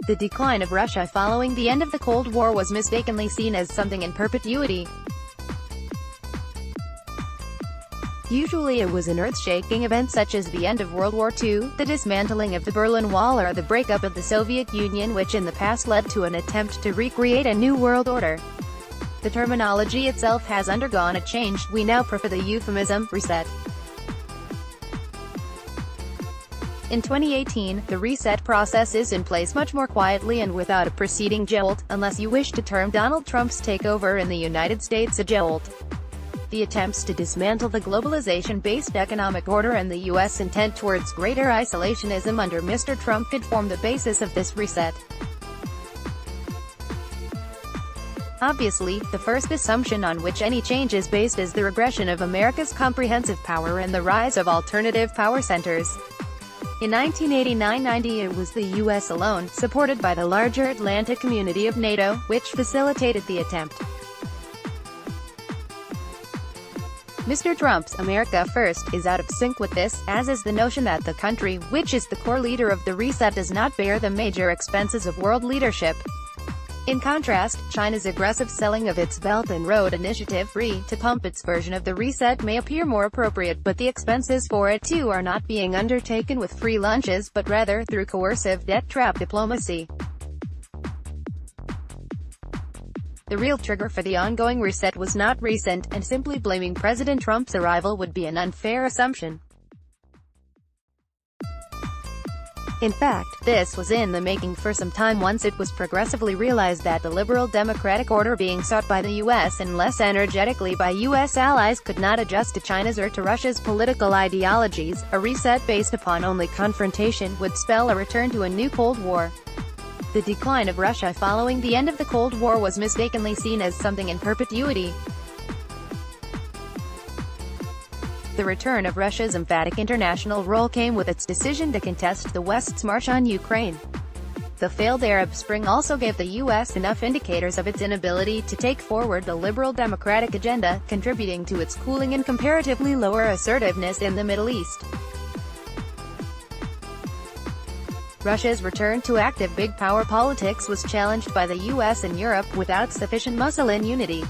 The decline of Russia following the end of the Cold War was mistakenly seen as something in perpetuity. Usually it was an earth-shaking event such as the end of World War II, the dismantling of the Berlin Wall, or the breakup of the Soviet Union, which in the past led to an attempt to recreate a new world order. The terminology itself has undergone a change. We now prefer the euphemism, reset. In 2018, the reset process is in place much more quietly and without a preceding jolt, unless you wish to term Donald Trump's takeover in the United States a jolt. The attempts to dismantle the globalization-based economic order and the U.S. intent towards greater isolationism under Mr. Trump could form the basis of this reset. Obviously, the first assumption on which any change is based is the regression of America's comprehensive power and the rise of alternative power centers. In 1989-90 it was the U.S. alone, supported by the larger Atlantic community of NATO, which facilitated the attempt. Mr. Trump's "America First" is out of sync with this, as is the notion that the country, which is the core leader of the reset, does not bear the major expenses of world leadership. In contrast, China's aggressive selling of its Belt and Road Initiative to pump its version of the reset may appear more appropriate, but the expenses for it too are not being undertaken with free lunches, but rather through coercive debt trap diplomacy. The real trigger for the ongoing reset was not recent, and simply blaming President Trump's arrival would be an unfair assumption. In fact, this was in the making for some time once it was progressively realized that the liberal democratic order being sought by the U.S. and less energetically by U.S. allies could not adjust to China's or to Russia's political ideologies. A reset based upon only confrontation would spell a return to a new Cold War. The decline of Russia following the end of the Cold War was mistakenly seen as something in perpetuity. The return of Russia's emphatic international role came with its decision to contest the West's march on Ukraine. The failed Arab Spring also gave the U.S. enough indicators of its inability to take forward the liberal democratic agenda, contributing to its cooling and comparatively lower assertiveness in the Middle East. Russia's return to active big power politics was challenged by the U.S. and Europe, without sufficient muscle in unity.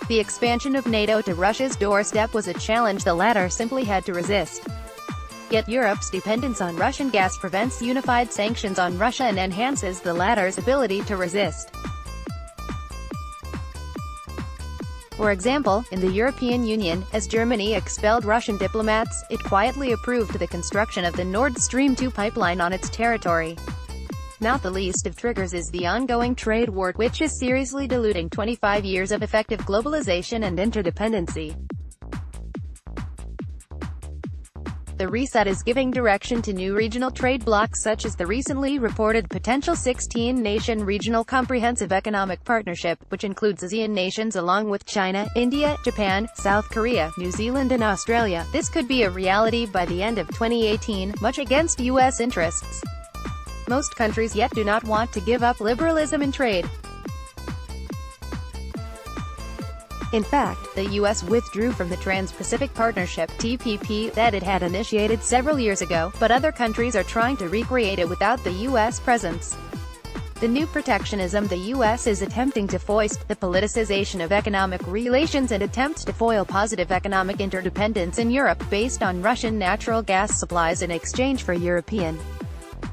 The expansion of NATO to Russia's doorstep was a challenge the latter simply had to resist. Yet Europe's dependence on Russian gas prevents unified sanctions on Russia and enhances the latter's ability to resist. For example, in the European Union, as Germany expelled Russian diplomats, it quietly approved the construction of the Nord Stream 2 pipeline on its territory. Not the least of triggers is the ongoing trade war, which is seriously diluting 25 years of effective globalization and interdependency. The reset is giving direction to new regional trade blocs such as the recently reported potential 16-nation regional comprehensive economic partnership, which includes ASEAN nations along with China, India, Japan, South Korea, New Zealand and Australia. This could be a reality by the end of 2018, much against U.S. interests. Most countries yet do not want to give up liberalism in trade. In fact, the U.S. withdrew from the Trans-Pacific Partnership (TPP) that it had initiated several years ago, but other countries are trying to recreate it without the U.S. presence. The new protectionism the U.S. is attempting to foist, the politicization of economic relations and attempts to foil positive economic interdependence in Europe, based on Russian natural gas supplies in exchange for European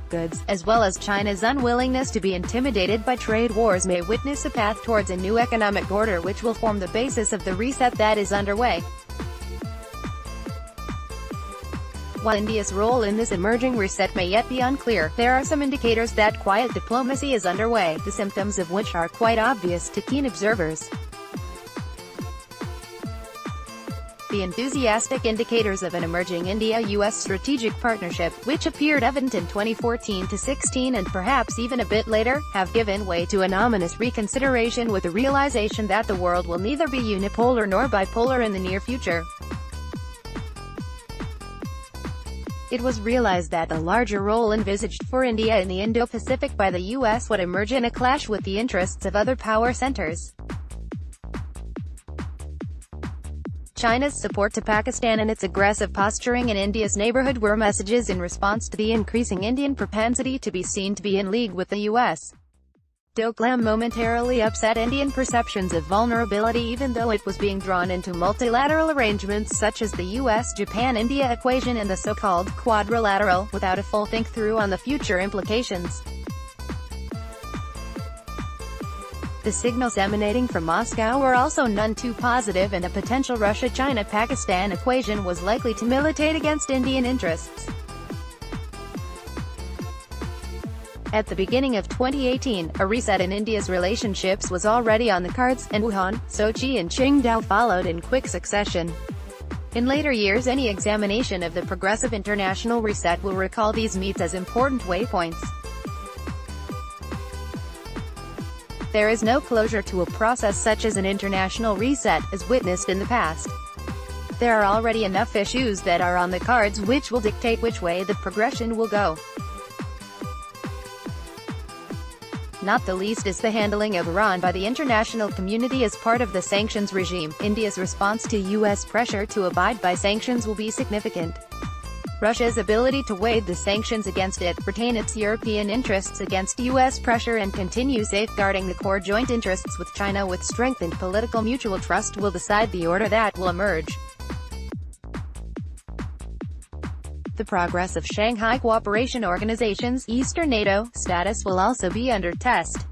goods, as well as China's unwillingness to be intimidated by trade wars, may witness a path towards a new economic order which will form the basis of the reset that is underway. While India's role in this emerging reset may yet be unclear, there are some indicators that quiet diplomacy is underway, the symptoms of which are quite obvious to keen observers. The enthusiastic indicators of an emerging India-US strategic partnership, which appeared evident in 2014-16 and perhaps even a bit later, have given way to an ominous reconsideration with the realization that the world will neither be unipolar nor bipolar in the near future. It was realized that the larger role envisaged for India in the Indo-Pacific by the US would emerge in a clash with the interests of other power centers. China's support to Pakistan and its aggressive posturing in India's neighborhood were messages in response to the increasing Indian propensity to be seen to be in league with the U.S. Doklam momentarily upset Indian perceptions of vulnerability even though it was being drawn into multilateral arrangements such as the US-Japan-India equation and the so-called quadrilateral, without a full think-through on the future implications. The signals emanating from Moscow were also none too positive, and a potential Russia-China-Pakistan equation was likely to militate against Indian interests. At the beginning of 2018, a reset in India's relationships was already on the cards, and Wuhan, Sochi and Qingdao followed in quick succession. In later years, any examination of the progressive international reset will recall these meets as important waypoints. There is no closure to a process such as an international reset, as witnessed in the past. There are already enough issues that are on the cards which will dictate which way the progression will go. Not the least is the handling of Iran by the international community as part of the sanctions regime. India's response to U.S. pressure to abide by sanctions will be significant. Russia's ability to wade the sanctions against it, retain its European interests against U.S. pressure and continue safeguarding the core joint interests with China with strengthened political mutual trust will decide the order that will emerge. The progress of Shanghai Cooperation Organization's Eastern NATO status will also be under test.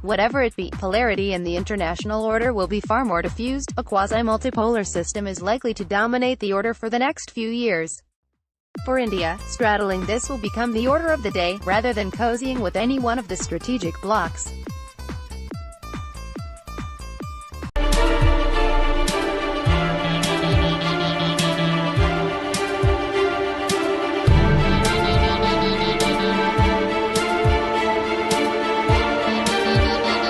Whatever it be, polarity in the international order will be far more diffused. A quasi-multipolar system is likely to dominate the order for the next few years. For India, straddling this will become the order of the day, rather than cozying with any one of the strategic blocs.